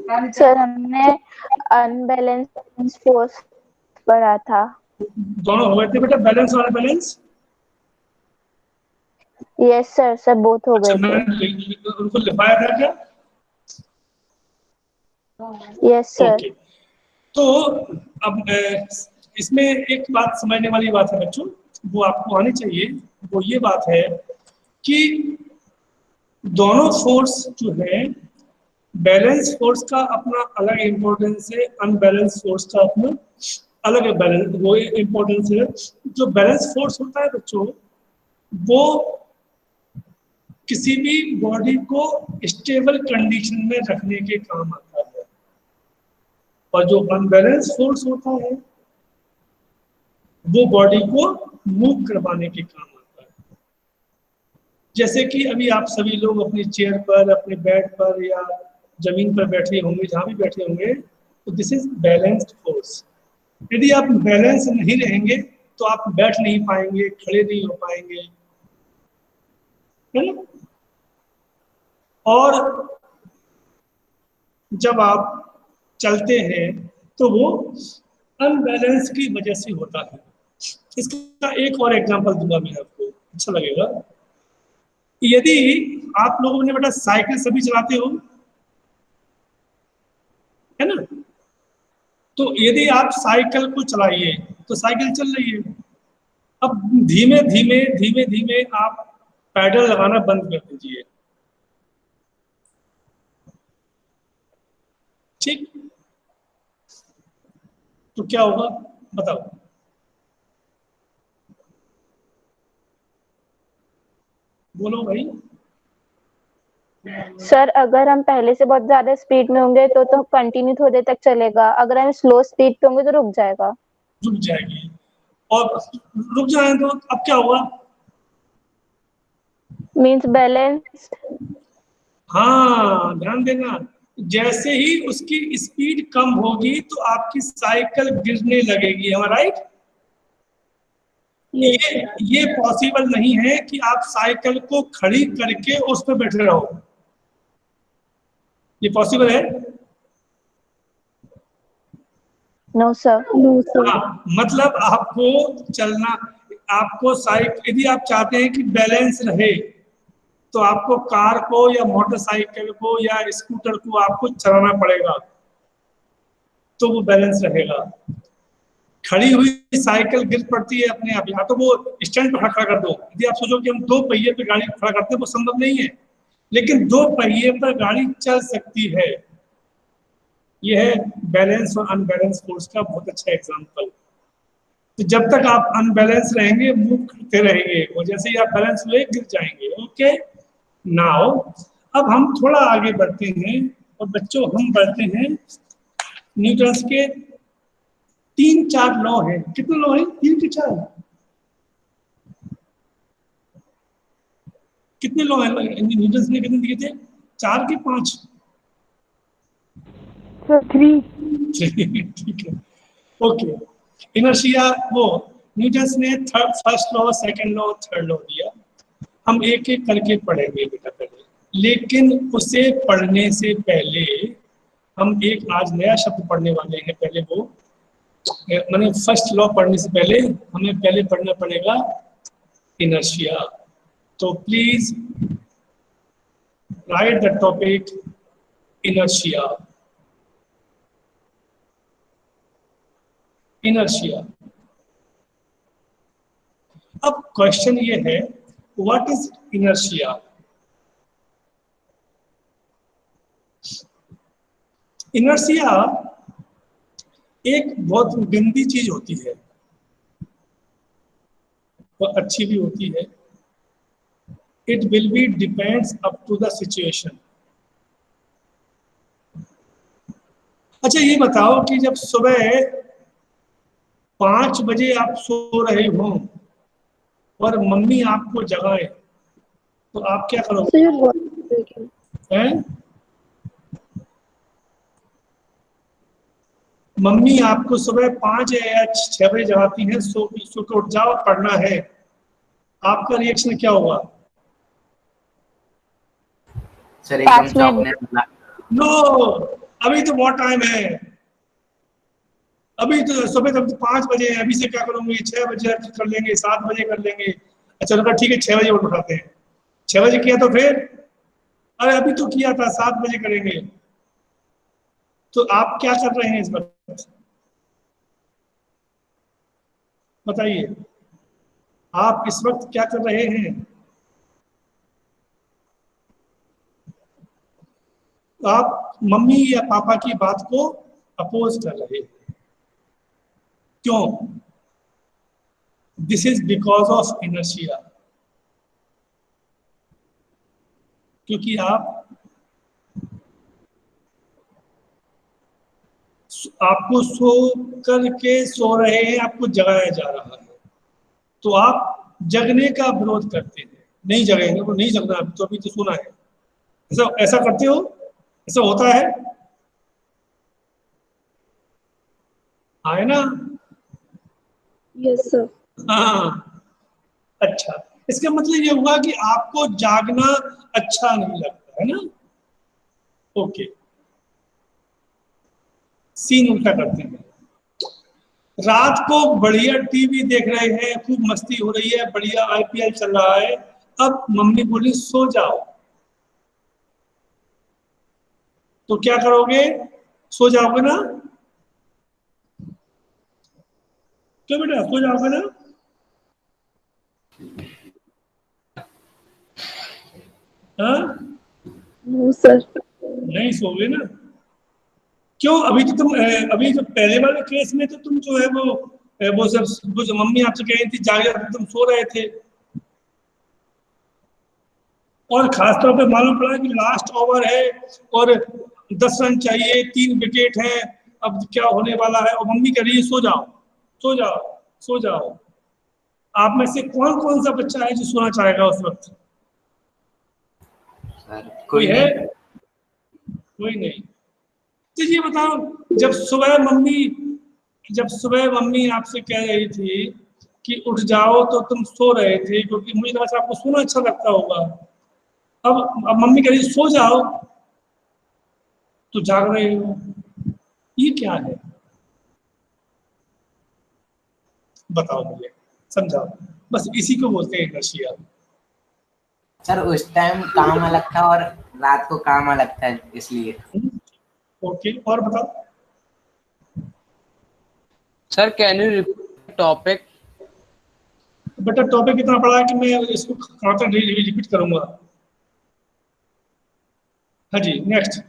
Sir हमने unbalance force पढ़ा था। दोनों हो गए थे बेटा, बैलेंस और अनबैलेंस? यस सर, सब बोथ हो गए थे। मैंने उनको लिखाया था क्या? Yes sir. ओके, तो अब इसमें एक बात समझने वाली बात है बच्चों, वो आपको आनी चाहिए। वो ये बात है कि दोनों फोर्स जो है, बैलेंस फोर्स का अपना अलग इम्पोर्टेंस है, अनबैलेंस फोर्स का अपना अलग बैलेंस वो इम्पोर्टेंस है। जो बैलेंस फोर्स होता है बच्चों, वो किसी भी बॉडी को स्टेबल कंडीशन में रखने के काम आता है, और जो अनबैलेंस फोर्स होता है वो बॉडी को मूव करवाने के काम आता है। जैसे कि अभी आप सभी लोग अपनी चेयर पर, अपने बेड पर या जमीन पर बैठे होंगे, जहां भी बैठे होंगे, तो दिस इज बैलेंस्ड फोर्स। यदि आप बैलेंस नहीं रहेंगे तो आप बैठ नहीं पाएंगे, खड़े नहीं हो पाएंगे, है ना? और जब आप चलते हैं तो वो अनबैलेंस की वजह से होता है। इसका एक और एग्जांपल दूंगा मैं आपको, अच्छा लगेगा। यदि आप लोगों ने बेटा साइकिल सभी चलाते हो, है ना? तो यदि आप साइकिल को चलाइए तो साइकिल चल रही है। अब धीमे धीमे धीमे धीमे आप पैडल लगाना बंद कर दीजिए, ठीक? तो क्या होगा बताओ? बोलो भाई। सर अगर हम पहले से बहुत ज्यादा स्पीड में होंगे तो कंटिन्यू थोड़ी देर तक चलेगा, अगर हम स्लो स्पीड पे होंगे तो रुक जाएगा। रुक जाएगी, और रुक जाए तो अब क्या होगा? Means balance. हाँ, ध्यान देना। जैसे ही उसकी स्पीड कम होगी तो आपकी साइकिल गिरने लगेगी, है राइट? ये पॉसिबल नहीं है कि आप साइकिल को खड़ी करके उस पर बैठे रहो। ये पॉसिबल है? No sir. हाँ, मतलब आपको चलना, आपको साइकिल, यदि आप चाहते हैं कि बैलेंस रहे तो आपको कार को या मोटरसाइकिल को या स्कूटर को आपको चलाना पड़ेगा, तो वो बैलेंस रहेगा। खड़ी हुई साइकिल गिर पड़ती है अपने आप, या तो वो स्टैंड पर खड़ा कर दो। यदि आप सोचो कि हम दो पहिए पे गाड़ी खड़ा करते हैं, वो संभव नहीं है, लेकिन दो पहिए पर गाड़ी चल सकती है। यह है बैलेंस और अनबैलेंस फोर्स का बहुत अच्छा एग्जांपल। तो जब तक आप अनबैलेंस रहेंगे, मूव करते रहेंगे, और जैसे ही आप बैलेंस हुए गिर जाएंगे। ओके, नाउ अब हम थोड़ा आगे बढ़ते हैं, और बच्चों हम बढ़ते हैं न्यूटन के 3-4 लॉ हैं। कितने लॉ हैं? 3 के 4? कितने लॉ हैं न्यूटन ने? कितने दिए थे? 4 के 5? 3। ठीक है, ओके। इनर्शिया, वो न्यूटन ने first law, second law, third law दिया। हम एक एक करके पढ़ेंगे बेटा पहले, लेकिन उसे पढ़ने से पहले हम एक आज नया शब्द पढ़ने वाले हैं। पहले वो मैंने फर्स्ट लॉ पढ़ने से पहले हमें पहले पढ़ना पड़ेगा इनर्शिया। तो please right the topic inertia. Inertia. अब क्वेश्चन ये है, व्हाट इज इनर्शिया? इनर्शिया एक बहुत गंदी चीज होती है, वो अच्छी भी होती है। It will be depends up to the situation. अच्छा ये बताओ कि जब सुबह 5 बजे आप सो रहे हो और मम्मी आपको जगाए, तो आप क्या करोगे? हैं? मम्मी आपको सुबह 5 या 6 बजे जगाती हैं, सो के उठ जाओ, पढ़ना है, आपका रिएक्शन क्या होगा? सर एकदम 5 मिनट। नो, अभी तो बहुत टाइम है, अभी तो सुबह तक तो 5 बजे है, अभी से क्या करूंगी, 6 बजे कर लेंगे, 7 बजे कर लेंगे। अच्छा लगा, ठीक है 6 बजे उठाते हैं। 6 बजे किया तो फिर, अरे अभी तो किया था, 7 बजे करेंगे। तो आप क्या कर रहे हैं इस वक्त, बताइए, आप इस वक्त क्या कर रहे हैं? आप मम्मी या पापा की बात को अपोज कर रहे हैं। क्यों? This is because of inertia. क्योंकि आपको सो करके सो रहे हैं, आपको जगाया जा रहा है, तो आप जगने का विरोध करते हैं। नहीं जगेंगे, वो नहीं जगना, अभी तो सोना है। ऐसा ऐसा करते हो? ऐसा होता है? आए ना? Yes sir. हाँ। अच्छा, इसका मतलब ये हुआ कि आपको जागना अच्छा नहीं लगता है ना? ओके, सीन उल्टा करते हैं। रात को बढ़िया टीवी देख रहे हैं, खूब मस्ती हो रही है, बढ़िया आईपीएल चल रहा है, अब मम्मी बोली सो जाओ, तो क्या करोगे? सो जाओगे ना? क्यों बेटा, सो जाओगे ना? हाँ? No sir. नहीं सोओगे ना? क्यों? अभी तो तुम अभी जो पहले वाले केस में तो तुम जो है वो सब, वो जो मम्मी आपसे कह रही थी जागे, तुम सो रहे थे। और खासतौर पे मालूम पड़ा कि लास्ट ओवर है और 10 रन चाहिए, 3 विकेट है, अब क्या होने वाला है, और मम्मी कह रही है सो जाओ, सो जाओ, सो जाओ। आप में से कौन कौन सा बच्चा है जो सोना चाहेगा उस वक्त? सर कोई कोई है? नहीं। कोई नहीं। तो ये बताओ, जब सुबह मम्मी जब सुबह मम्मी आपसे कह रही थी कि उठ जाओ, तो तुम सो रहे थे, क्योंकि मुझे लगा था आपको सोना अच्छा लगता होगा। अब मम्मी कह रही सो जाओ, तो जाग रहे हो, ये क्या है? बताओ मुझे, समझाओ। बस इसी को बोलते हैं इनर्शिया। सर उस टाइम काम अलग था और रात को काम अलग था, इसलिए। ओके, और बताओ। Sir can you repeat topic? बेटा टॉपिक इतना बड़ा है कि मैं इसको कहाँ तक रिपीट करूंगा। हाँ जी, नेक्स्ट।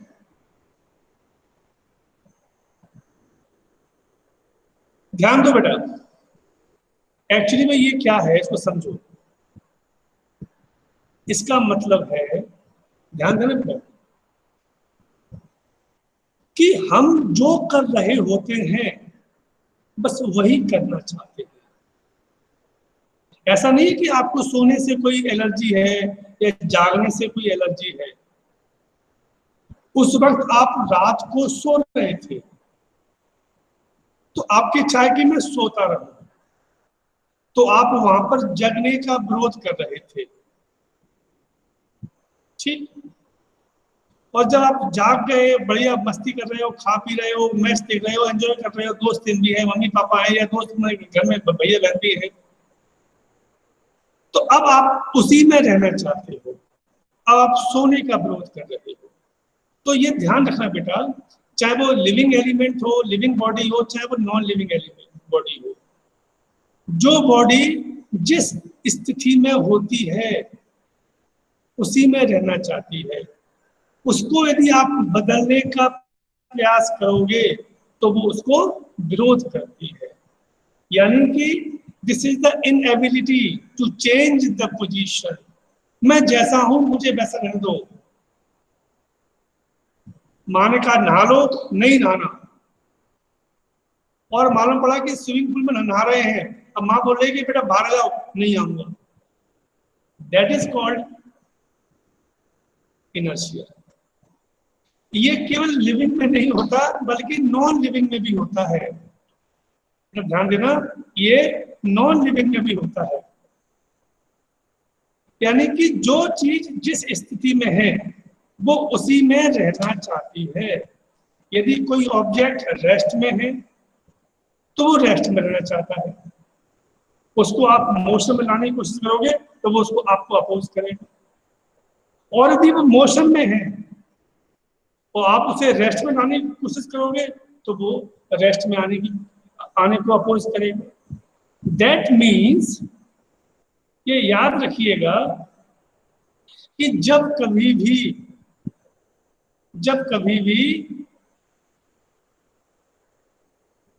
ध्यान दो बेटा, एक्चुअली में ये क्या है इसको समझो। इसका मतलब है, ध्यान देना बेटा, कि हम जो कर रहे होते हैं बस वही करना चाहते हैं। ऐसा नहीं कि आपको सोने से कोई एलर्जी है या जागने से कोई एलर्जी है। उस वक्त आप रात को सो रहे थे, तो आपकी चाय की मैं सोता रहूं, तो आप वहां पर जगने का विरोध कर रहे थे, ठीक? और जब आप जाग गए, बढ़िया मस्ती कर रहे हो, खा पी रहे हो, मैच देख रहे हो, एंजॉय कर रहे हो, दोस्त भी है, मम्मी पापा है, या दोस्त घर में भैया बहन भी है, तो अब आप उसी में रहना चाहते हो, अब आप सोने का विरोध कर रहे हो। तो ये ध्यान रखना बेटा, चाहे वो लिविंग एलिमेंट हो, लिविंग बॉडी हो, चाहे वो नॉन लिविंग एलिमेंट बॉडी हो, जो बॉडी जिस स्थिति में होती है उसी में रहना चाहती है, उसको यदि आप बदलने का प्रयास करोगे तो वो उसको विरोध करती है। यानी कि this is the inability to change the position. मैं जैसा हूं मुझे वैसा रहने दो। माँ ने कहा नहा लो, नहीं नहाना, और मालूम पड़ा कि स्विमिंग पूल में नहा रहे हैं, अब माँ बोल रही है कि बेटा बाहर जाओ, नहीं आऊंगा। That is called inertia. ये केवल लिविंग में नहीं होता बल्कि नॉन लिविंग में भी होता है। ध्यान देना, ये नॉन लिविंग में भी होता है। यानी कि जो चीज जिस स्थिति में है वो उसी में रहना चाहती है। यदि कोई ऑब्जेक्ट रेस्ट में है तो वो रेस्ट में रहना चाहता है, उसको आप मोशन में लाने की कोशिश करोगे तो वो उसको आपको अपोज करेगा। और यदि वो मोशन में है और आप उसे रेस्ट में लाने की कोशिश करोगे तो वो रेस्ट में आने को अपोज करेगा। दैट मीन्स, ये याद रखिएगा कि जब कभी भी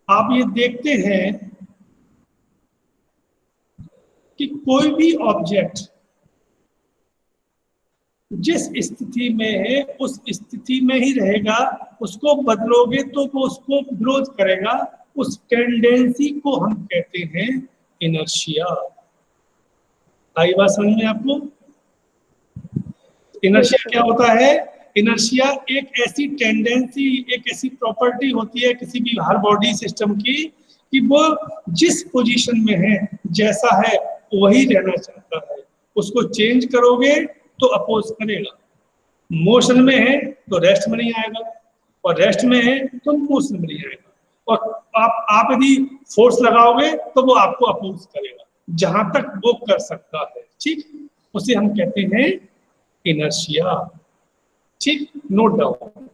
आप ये देखते हैं कि कोई भी ऑब्जेक्ट जिस स्थिति में है उस स्थिति में ही रहेगा, उसको बदलोगे तो वो उसको विरोध करेगा। उस टेंडेंसी को हम कहते हैं इनर्शिया। आई बात समझ में आपको? इनर्शिया क्या होता है? इनर्शिया एक ऐसी टेंडेंसी, एक ऐसी प्रॉपर्टी होती है किसी भी हर बॉडी सिस्टम की कि वो जिस पोजीशन में है, जैसा है वही रहना चाहता है। उसको चेंज करोगे तो अपोज करेगा। मोशन में है तो रेस्ट में नहीं आएगा, और रेस्ट में है तो मोशन में नहीं आएगा। और आप यदि फोर्स लगाओगे तो वो आपको अपोज करेगा, जहां तक वो कर सकता है। ठीक, उसे हम कहते हैं इनर्शिया। ठीक, note down.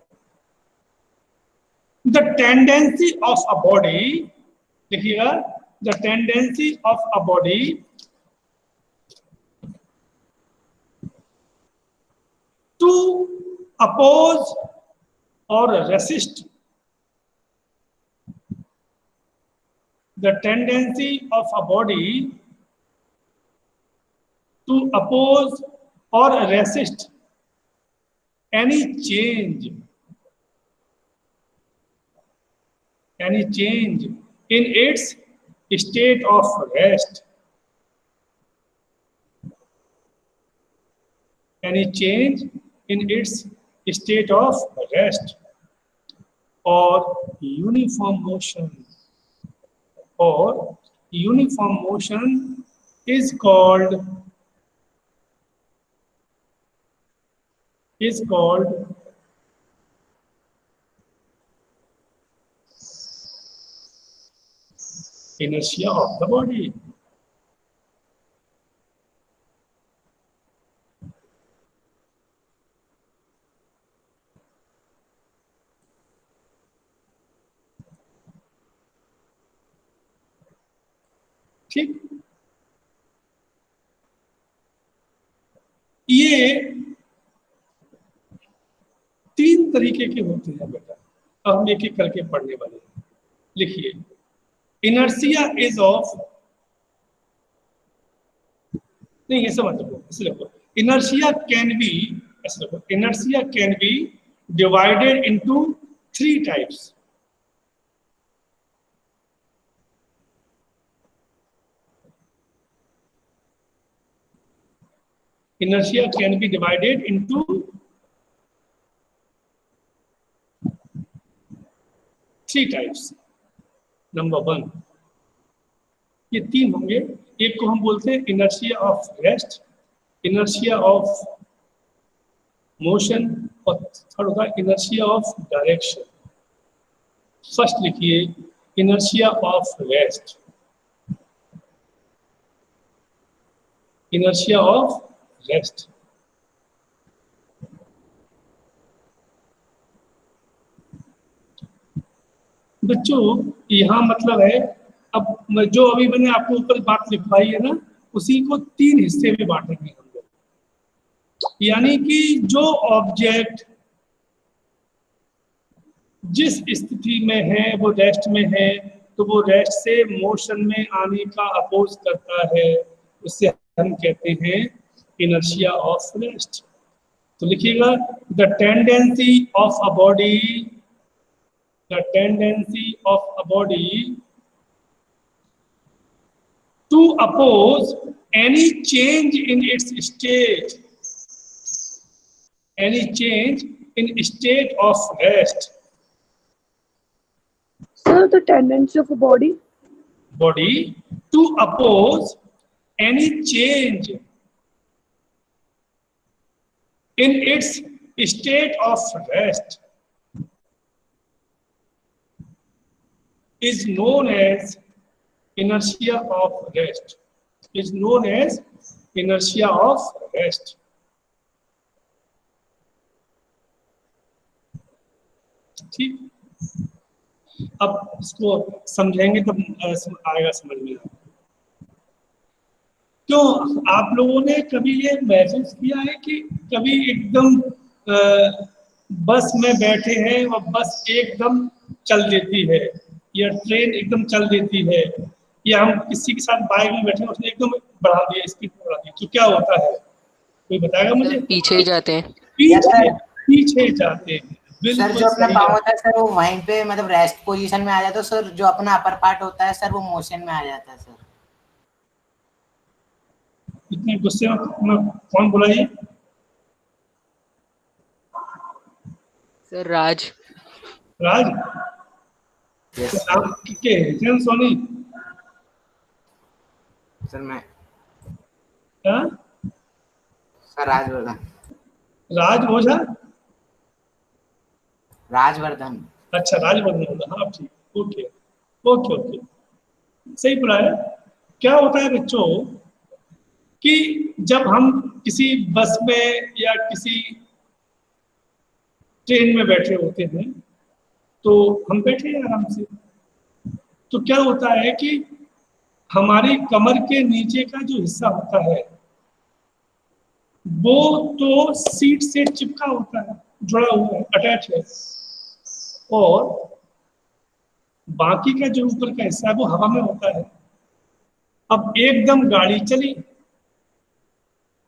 The tendency of a body, देखिएगा, the tendency of a body to oppose or resist, the tendency of a body to oppose or resist any change in its state of rest, any change in its state of rest or uniform motion, is called inertia of the body. ठीक, ये 3 तरीके के होते हैं बेटा। अब हम एक एक करके पढ़ने वाले हैं। लिखिए, इनर्शिया इज ऑफ, नहीं ऐसे मत रखो, ऐसे रखो, इनर्शिया कैन बी, ऐसे रखो, inertia can be divided into 3 types. Inertia can be divided into 3 types. Number 1, ये 3 होंगे। एक को हम बोलते हैं inertia of rest, inertia of motion, और थर्ड होगा इनर्शिया ऑफ डायरेक्शन। फर्स्ट लिखिए, inertia of rest, inertia of rest. बच्चों यहाँ मतलब है, अब जो अभी मैंने आपको ऊपर बात लिखवाई है ना, उसी को 3 हिस्से में बांटेंगे हम लोग। यानी कि जो ऑब्जेक्ट जिस स्थिति में है वो रेस्ट में है, तो वो रेस्ट से मोशन में आने का अपोज करता है, उससे हम कहते हैं inertia of rest। तो लिखिएगा, the tendency of a body to oppose any change in its state, of rest। Sir, the tendency of a body to oppose any change in its state of rest is known as inertia of rest. Is known as inertia of rest. ठीक, अब इसको समझेंगे तब आएगा समझ में। क्यों आप लोगों ने कभी ये महसूस किया है कि कभी एकदम बस में बैठे हैं और बस एकदम चल देती है, या ट्रेन एकदम चल देती है, या हम किसी के साथ बाइक में बैठे हैं उसने एकदम बढ़ा दिया, स्पीड बढ़ा दी, तो क्या होता है? कोई बताएगा मुझे? पीछे ही जाते हैं। पीछे जाते हैं। सर जो अपना पाँव होता है सर वो वहीं पे मतलब रेस्ट पोजीशन में आ जाता है सर, जो अपना अपर पार्ट होता है सर वो मोशन में आ जाता है सर। इतने गुस्से में कौन बोला ये? सर राज। राज? यस नाम के हैं सोनी? सर मैं हाँ? सर राजवर्धन। राज ओझा? राजवर्धन। अच्छा राजवर्धन, हाँ ठीक, ओके ओके ओके, सही बोला है। क्या होता है बच्चों कि जब हम किसी बस में या किसी ट्रेन में बैठे होते हैं तो हम बैठे हैं आराम से, तो क्या होता है कि हमारी कमर के नीचे का जो हिस्सा होता है वो तो सीट से चिपका होता है, जुड़ा हुआ है, अटैच है, और बाकी का जो ऊपर का हिस्सा है वो हवा में होता है। अब एकदम गाड़ी चली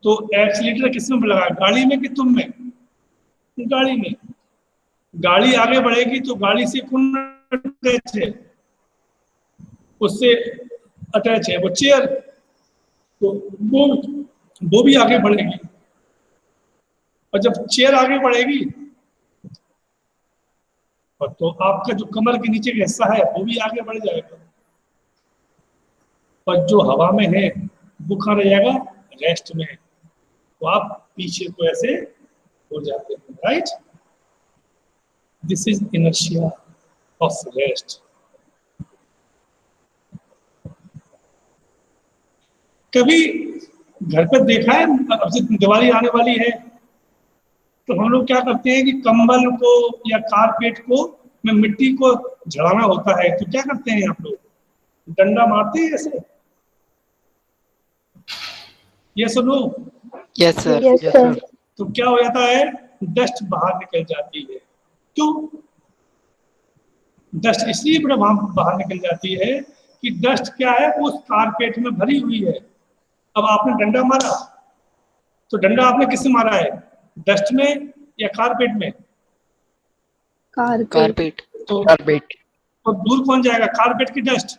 तो एक्सीलेटर किसमें लगा, गाड़ी में कि तुम में? गाड़ी में। गाड़ी आगे बढ़ेगी तो गाड़ी से कौन अटैच है? उससे अटैच है वो चेयर, तो वो भी आगे बढ़ेगी, और जब चेयर आगे बढ़ेगी और तो आपका जो कमर के नीचे का हिस्सा है वो भी आगे बढ़ जाएगा, और जो हवा में है वो कहाँ रह जाएगा? रेस्ट में। तो आप पीछे को ऐसे हो जाते हैं, right? This is inertia of rest. कभी घर पर देखा है, अब से दिवाली आने वाली है तो हम लोग क्या करते हैं कि कंबल को या कारपेट को में मिट्टी को झड़ाना होता है, तो क्या करते हैं आप लोग? डंडा मारते हैं ऐसे, ये सुनो। Yes sir. Yes sir. तो क्या हो जाता है? डस्ट बाहर निकल जाती है। क्यों डस्ट इसलिए बाहर निकल जाती है कि डस्ट क्या है, वो उस कारपेट में भरी हुई है। अब आपने डंडा मारा तो डंडा आपने किससे मारा है? डस्ट में या कारपेट में? कारपेट। तो कारपेट। तो दूर कौन जाएगा, कारपेट की डस्ट?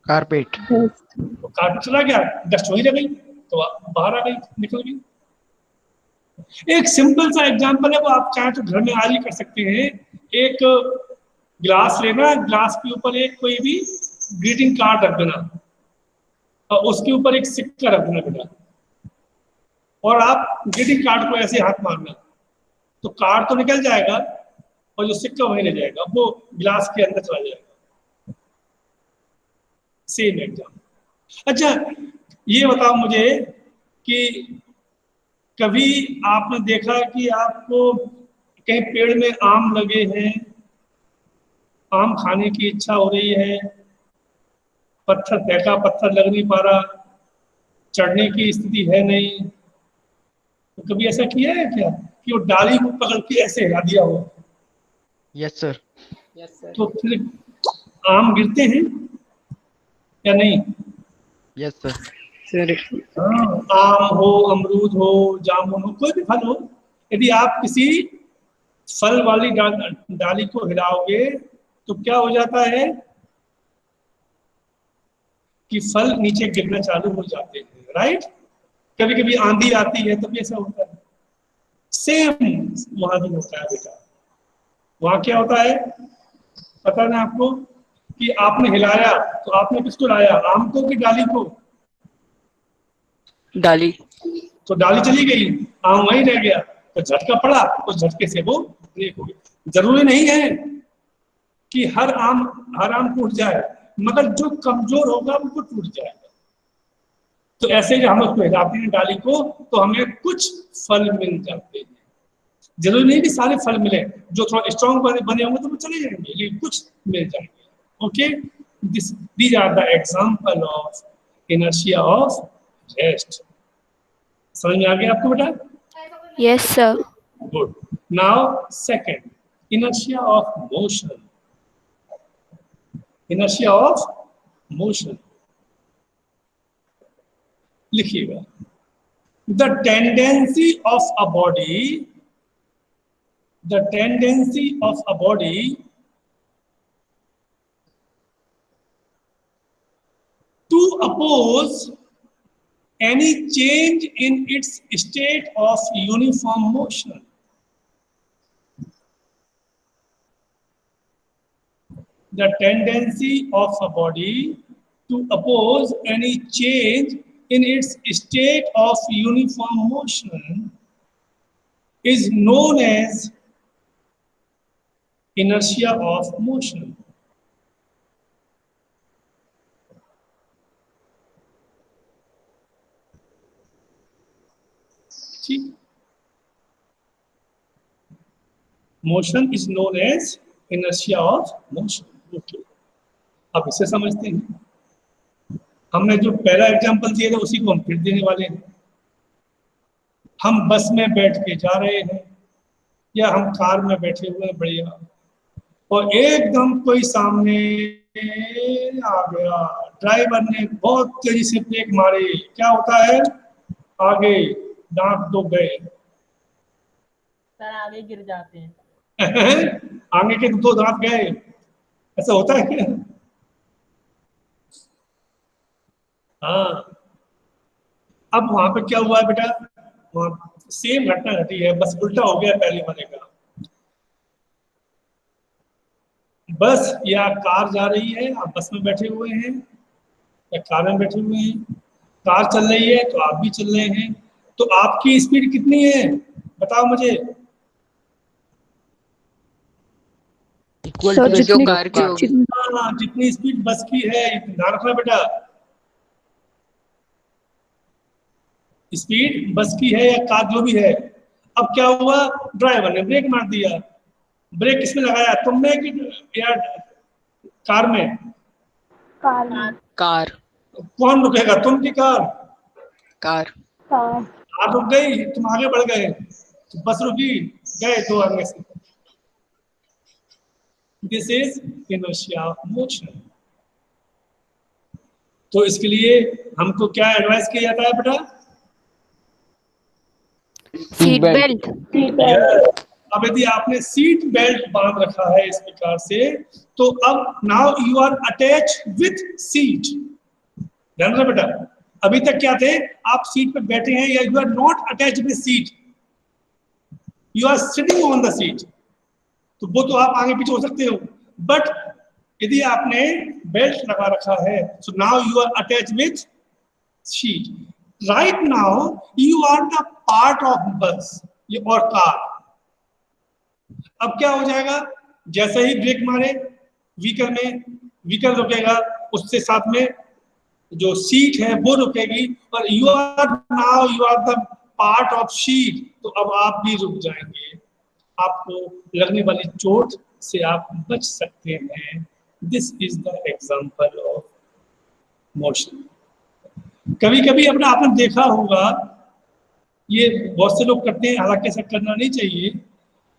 कारपेट। तो कारपेट चला गया, डस्ट वहीं रह गई, तो बाहर आ गई, निकल गई। एक सिंपल सा एग्जांपल है, वो आप चाहे तो घर में आज ही कर सकते हैं। एक गिलास लेना, गिलास के ऊपर एक कोई भी ग्रीटिंग कार्ड रख देना और उसके ऊपर एक सिक्का रख देना बेटा, और आप ग्रीटिंग कार्ड को ऐसे हाथ मारना, तो कार्ड तो निकल जाएगा और जो सिक्का वहीं रह जाएगा, वो गिलास के अंदर चला जाएगा। Same example. अच्छा ये बताओ मुझे कि कभी आपने देखा कि आपको कहीं पेड़ में आम लगे हैं, आम खाने की इच्छा हो रही है, पत्थर फेंका, पत्थर लग नहीं पा रहा, चढ़ने की स्थिति है नहीं, तो कभी ऐसा किया है क्या कि वो डाली को पकड़ के ऐसे हिला दिया हो? Yes sir. तो फिर आम गिरते हैं या नहीं? Yes sir. हाँ, आम हो, अमरूद हो, जामुन हो, कोई भी फल हो, यदि आप किसी फल वाली डाली को हिलाओगे तो क्या हो जाता है कि फल नीचे गिरना चालू हो जाते हैं, राइट? कभी कभी आंधी आती है तभी ऐसा होता है। सेम वहां भी होता है बेटा। वहां क्या होता है पता ना आपको, कि आपने हिलाया तो आपने किसको लाया, आम को कि डाली को? डाली। तो डाली चली गई, आम वहीं रह गया, तो झटका पड़ा, तो झटके से वो ब्रेक हो गई। जरूरी नहीं है कि हर आम टूट जाए, मगर जो कमजोर होगा वो टूट जाएगा। तो ऐसे जब हम उसको हिलाते हैं डाली को, तो हमें कुछ फल मिल जाते हैं। जरूरी नहीं कि सारे फल मिले, जो थोड़ा स्ट्रॉन्ग बने होंगे तो वो चले जाएंगे, लेकिन कुछ मिल जाएंगे। Okay, these are the example of inertia of rest. समझ में आ गया आपको बेटा? Yes, sir. Good. Now second, inertia of motion. Inertia of motion लिखिएगा, the tendency of a body, the tendency of a body to oppose any change in its state of uniform motion. The tendency of a body to oppose any change in its state of uniform motion is known as inertia of motion. Motion is known as inertia of motion. Okay. अब इसे समझते हैं। हमने जो पहला example दिया था उसी को हम फिर देने वाले हैं। हम बस में बैठ के जा रहे हैं या हम कार में बैठे हुए हैं बढ़िया, और एकदम कोई सामने आ गया, ड्राइवर ने बहुत तेजी से ब्रेक मारे, क्या होता है? आगे दांत दो गए, सर आगे गिर जाते हैं। आगे के दो दांत गए, ऐसा होता है क्या? हाँ। अब वहां पे क्या हुआ है बेटा? वहां सेम घटना घटी है, बस उल्टा हो गया पहले वाले का। बस या कार जा रही है, आप बस में बैठे हुए हैं या कार में बैठे हुए हैं, कार चल रही है तो आप भी चल रहे हैं, तो आपकी स्पीड कितनी है बताओ मुझे? इक्वल सर, टू जो जितनी कार की होगी। जितनी स्पीड बस की है, ध्यान रखना बेटा, स्पीड बस की है या कार जो भी है। अब क्या हुआ? ड्राइवर ने ब्रेक मार दिया। ब्रेक किसमें लगाया, तुमने कि या कार में? कार। कौन रुकेगा, तुम की कार? कार। कार रुक गई, तुम आगे बढ़ गए, तो बस रुकी, गए दो आगे से। This is inertia of motion. तो इसके लिए हमको क्या एडवाइस किया जाता है बेटा? Seat belt. अब यदि आपने सीट बेल्ट बांध रखा है इस प्रकार से, तो अब now you are attach with seat. ध्यान रखना बेटा, अभी तक क्या थे, आप सीट पे बैठे हैं या you are not attach with seat, you are sitting on the seat, तो वो तो आप आगे पीछे हो सकते हो, बट यदि आपने बेल्ट लगा रखा है, so now you are attach with seat. Right now you are the part of bus और कार। अब क्या हो जाएगा? जैसे ही ब्रेक मारे व्हीकल में, व्हीकल रुकेगा, उससे साथ में जो सीट है वो रुकेगी, और you are the part of seat, तो अब आप भी रुक जाएंगे, आपको लगने वाली चोट से आप बच सकते हैं। This is the example of motion. कभी कभी अपना आपने देखा होगा, ये बहुत से लोग करते हैं, हालांकि ऐसा करना नहीं चाहिए,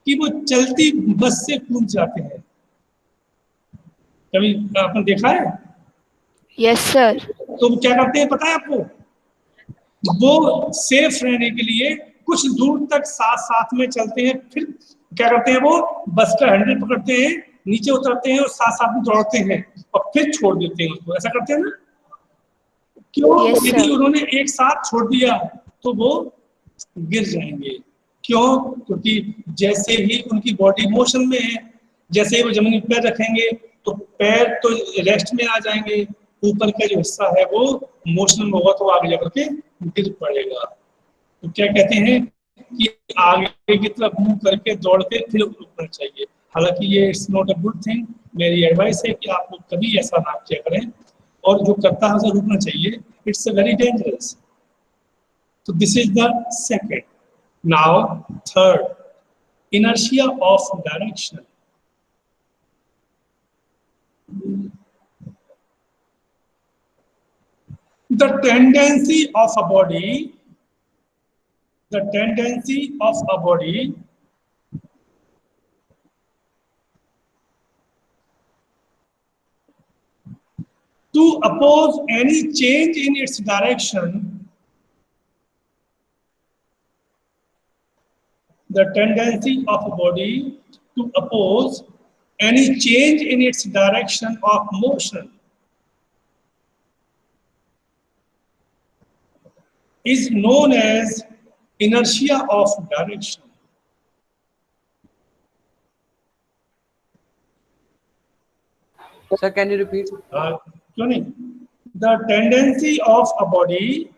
कि वो चलती बस से कूद जाते हैं। कभी आपने देखा है? Yes sir. तो वो क्या करते हैं पता है आपको? वो सेफ रहने के लिए कुछ दूर तक साथ साथ में चलते हैं, फिर क्या करते हैं, वो बस का हैंडल पकड़ते हैं, नीचे उतरते हैं और साथ साथ में दौड़ते हैं और फिर छोड़ देते हैं उसको। ऐसा करते हैं ना? क्यों? Yes, यदि sir. उन्होंने एक साथ छोड़ दिया तो वो गिर जाएंगे। क्यों? क्योंकि जैसे ही उनकी बॉडी मोशन में है, जैसे ही वो जमीन पर पैर रखेंगे तो पैर तो रेस्ट में आ जाएंगे, ऊपर का जो हिस्सा है वो मोशन में होगा, तो आगे जाकर के गिर पड़ेगा। तो क्या कहते हैं कि आगे की तरफ मुंह करके दौड़ के फिर रुकना चाहिए। हालांकि ये it's not a good thing, मेरी एडवाइस है कि आप लोग कभी ऐसा ना किया करें, और जो करता है उसे रुकना चाहिए, इट्स वेरी डेंजरस। तो this is the second. Now third, inertia of direction. The tendency of a body to oppose any change in its direction, the tendency of a body to oppose any change in its direction of motion is known as inertia of direction. Sir, can you repeat? क्यों नहीं? The tendency of a body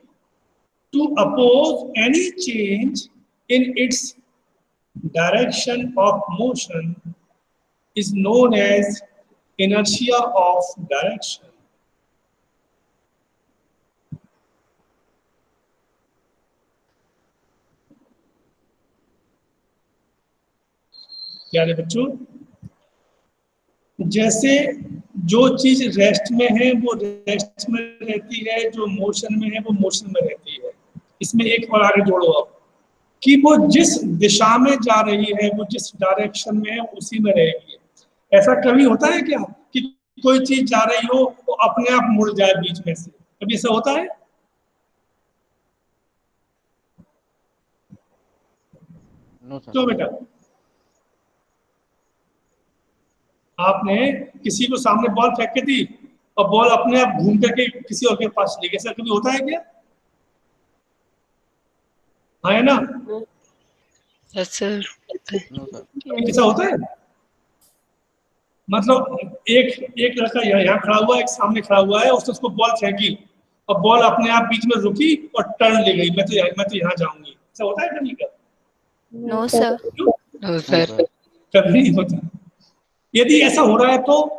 to oppose any change in its direction of motion is known as inertia of direction. प्यारे बच्चों, जैसे जो चीज rest में है वो रेस्ट में रहती है, जो मोशन में है वो मोशन में रहती है। इसमें एक और आगे जोड़ो आप कि वो जिस दिशा में जा रही है, वो जिस डायरेक्शन में है उसी में रहेगी। ऐसा कभी होता है क्या कि कोई चीज जा रही हो तो अपने आप मुड़ जाए बीच में से? कभी ऐसा होता है? No sir. क्यों बेटा? आपने किसी को सामने बॉल फेंक के दी और बॉल अपने आप घूम करके किसी और के पास चली गई, ऐसा कभी होता है क्या? हाँ है ना? Yes sir. No sir. ऐसा होता है? मतलब एक लड़का यहाँ खड़ा हुआ है, एक सामने खड़ा हुआ है, उसने उसको बॉल फेंकी और बॉल अपने आप बीच में रुकी और टर्न ले गई, मैं तो यहाँ जाऊंगी। ऐसा होता है कभी का? No sir. No sir. कभी नहीं होता। यदि ऐसा हो रहा है तो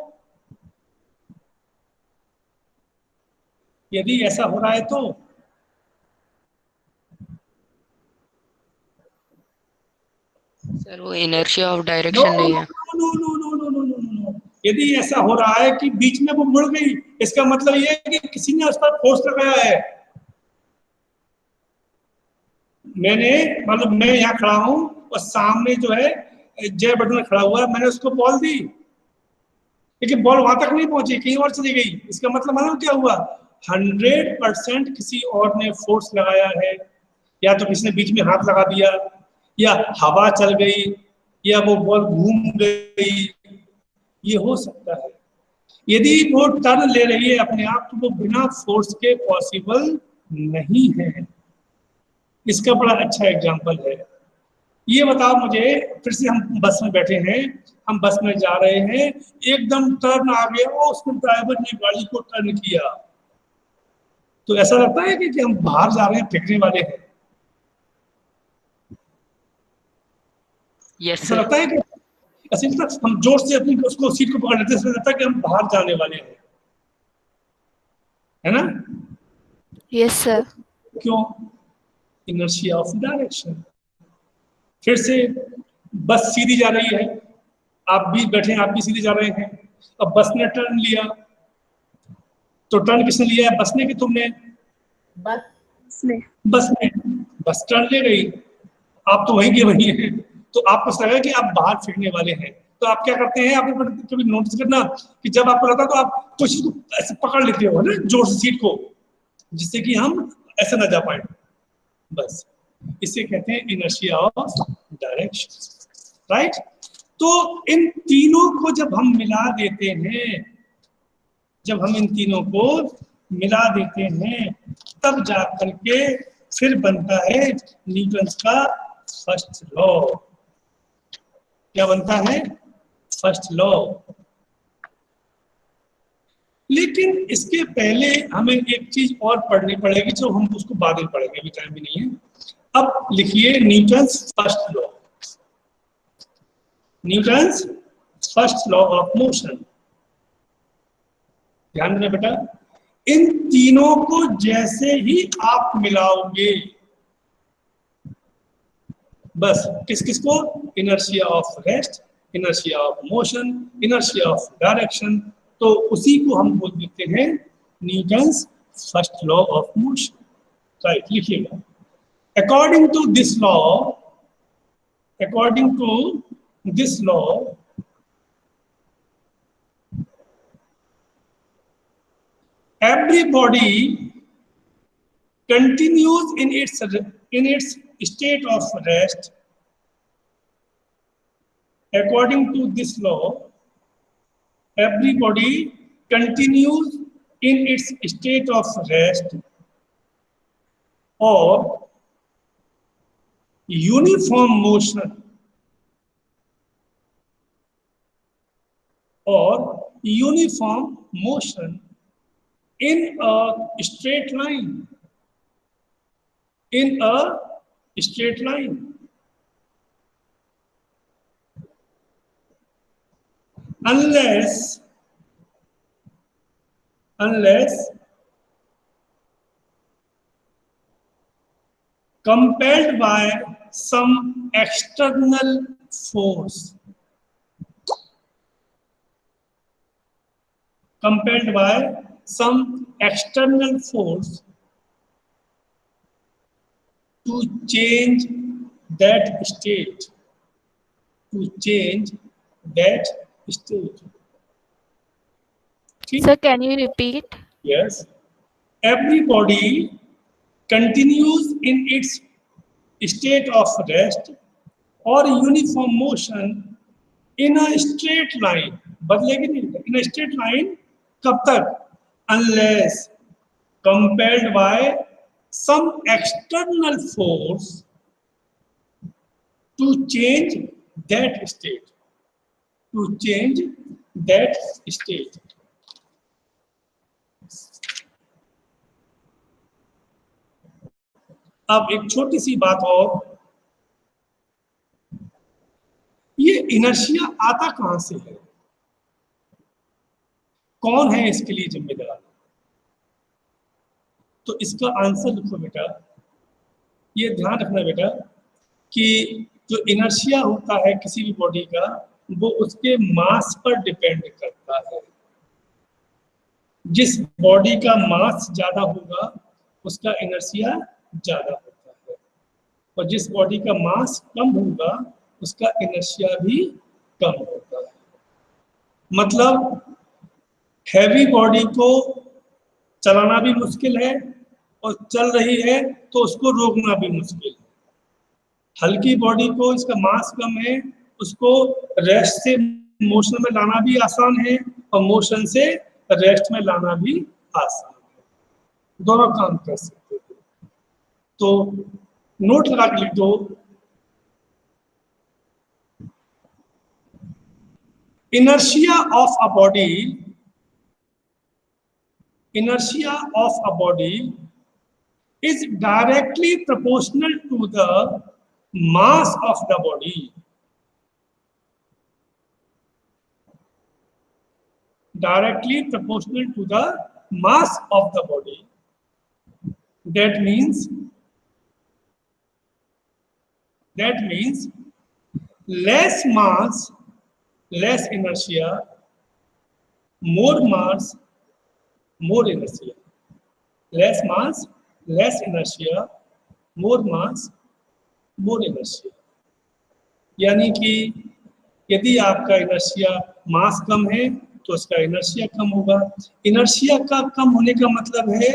सर वो इनर्शिया ऑफ डायरेक्शन नहीं है। नो। यदि ऐसा हो रहा है कि बीच में वो मुड़ गई, इसका मतलब ये है कि किसी ने उस पर फोर्स लगाया है। मैं यहाँ खड़ा हूं और सामने जो है जय बटन खड़ा हुआ है, मैंने उसको बॉल दी, लेकिन बॉल वहां तक नहीं पहुंची, कहीं और चली गई। इसका मतलब मालूम क्या हुआ? 100% किसी और ने फोर्स लगाया है, या तो किसी ने बीच में हाथ लगा दिया, या हवा चल गई, या वो बॉल घूम गई, ये हो सकता है। यदि वो टर्न ले रही है अपने आप तो वो बिना फोर्स के पॉसिबल नहीं है। इसका बड़ा अच्छा एग्जांपल है। ये बताओ मुझे, फिर से हम बस में बैठे हैं, हम बस में जा रहे हैं, एकदम टर्न आ गया और उसमें ड्राइवर ने गाड़ी को टर्न किया, तो ऐसा लगता है कि हम बाहर जा रहे हैं, फेंकने वाले हैं? यस ऐसा सर। लगता है कि ऐसे हम जोर से अपनी उसको सीट को पकड़ लेते हैं, लगता है कि हम बाहर जाने वाले हैं, है ना? Yes sir. क्यों? Inertia of direction. फिर से बस सीधी जा रही है, आप भी बैठे हैं, आप भी सीधे जा रहे हैं, अब बस ने टर्न लिया, तो टर्न किसने लिया है? बस ने कि तुमने? बस टर्न ले गई, आप तो वहीं के वहीं हैं, तो आपको लगा कि आप बाहर फेंकने वाले हैं। तो आप क्या करते हैं? आपने कभी नोटिस करना कि जब आपको लगता है तो आप कुछ ऐसे पकड़ लेते हो ना जोर से सीट को, जिससे कि हम ऐसे ना जा पाए। बस इसे कहते हैं इनर्शिया ऑफ डायरेक्शन, राइट? तो इन तीनों को जब हम मिला देते हैं, तब जा करके फिर बनता है न्यूटन का फर्स्ट लॉ। क्या बनता है? First law. लेकिन इसके पहले हमें एक चीज और पढ़नी पड़ेगी, जो हम उसको बाद में पढ़ेंगे, अभी टाइम भी नहीं है। अब लिखिए Newton's first law, Newton's first law of motion. ध्यान देना बेटा, इन तीनों को जैसे ही आप मिलाओगे, बस किस किस को, inertia of rest, inertia of motion, inertia of direction, तो उसी को हम बोल देते हैं Newton's first law of motion. Right, लिखिएगा, according to this law, according to this law, every body continues in its state of rest. According to this law, every body continues in its state of rest or uniform motion, in a straight line, unless compelled by some external force, compelled by some external force to change that state, Sir, can you repeat? Yes, every body continues in its state of rest or uniform motion in a straight line, बदलेगी नहीं, in a straight line कब तक, unless compelled by some external force to change that state, अब एक छोटी सी बात और, ये इनर्शिया आता कहां से है, कौन है इसके लिए जिम्मेदार, तो इसका आंसर लिखो बेटा, ये ध्यान रखना बेटा कि जो इनर्शिया होता है किसी भी बॉडी का, वो उसके मास पर डिपेंड करता है। जिस बॉडी का मास ज्यादा होगा उसका इनर्शिया ज्यादा होता है, और जिस बॉडी का मास कम होगा उसका इनर्शिया भी कम होता है। मतलब हैवी बॉडी को चलाना भी मुश्किल है और चल रही है तो उसको रोकना भी मुश्किल है। हल्की बॉडी को, इसका मास कम है, उसको रेस्ट से मोशन में लाना भी आसान है और मोशन से रेस्ट में लाना भी आसान है, दोनों काम कर सकते हैं। तो नोट लगा के लिख दो, inertia of a body is directly proportional to the mass of the body. Directly proportional to the mass of the body. That means less mass, less inertia, more mass, more inertia. Less mass, less inertia, more mass, more inertia. यानी कि यदि आपका inertia मास कम है तो उसका inertia कम होगा। Inertia का कम होने का मतलब है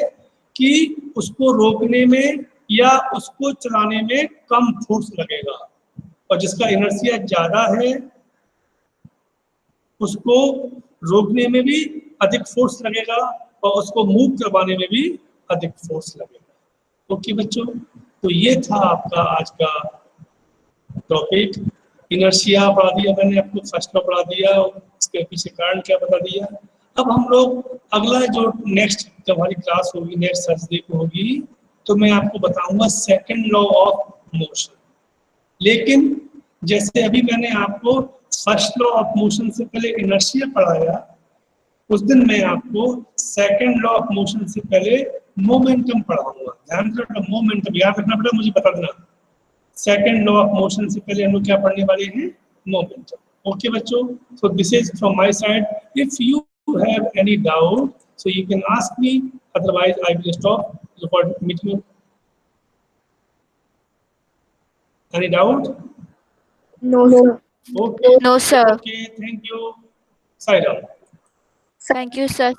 कि उसको रोकने में या उसको चलाने में कम फोर्स लगेगा, और जिसका इनर्शिया ज्यादा है उसको रोकने में भी अधिक फोर्स लगेगा और उसको मूव करवाने में भी अधिक फोर्स लगेगा। ओके बच्चों, तो ये था आपका आज का टॉपिक। इनर्शिया पढ़ा दिया मैंने आपको, फर्स्ट लॉ पढ़ा दिया, इसके पीछे कारण क्या बता दिया। अब हम लोग अगला जो नेक्स्ट जब हमारी क्लास होगी, नेक्स्ट थर्सडे को होगी, तो मैं आपको बताऊंगा सेकंड लॉ ऑफ मोशन। लेकिन जैसे अभी मैंने आपको फर्स्ट लॉ ऑफ मोशन से पहले इनर्शिया पढ़ाया, उस दिन मैं आपको सेकंड लॉ ऑफ मोशन से पहले मोमेंटम पढ़ाऊंगा। ध्यान रखना, मोमेंटम याद रखना बेटा, मुझे बता देना। सेकंड लॉ ऑफ मोशन से पहले हम लोग क्या पढ़ने वाले हैं? मोमेंटम। ओके बच्चों, so this is from my side. If you have any doubt so you can ask me, otherwise I will stop recording meeting. Any doubt? No, sir. Okay. No, sir. Okay, thank you. Sai Ram. Thank you, sir.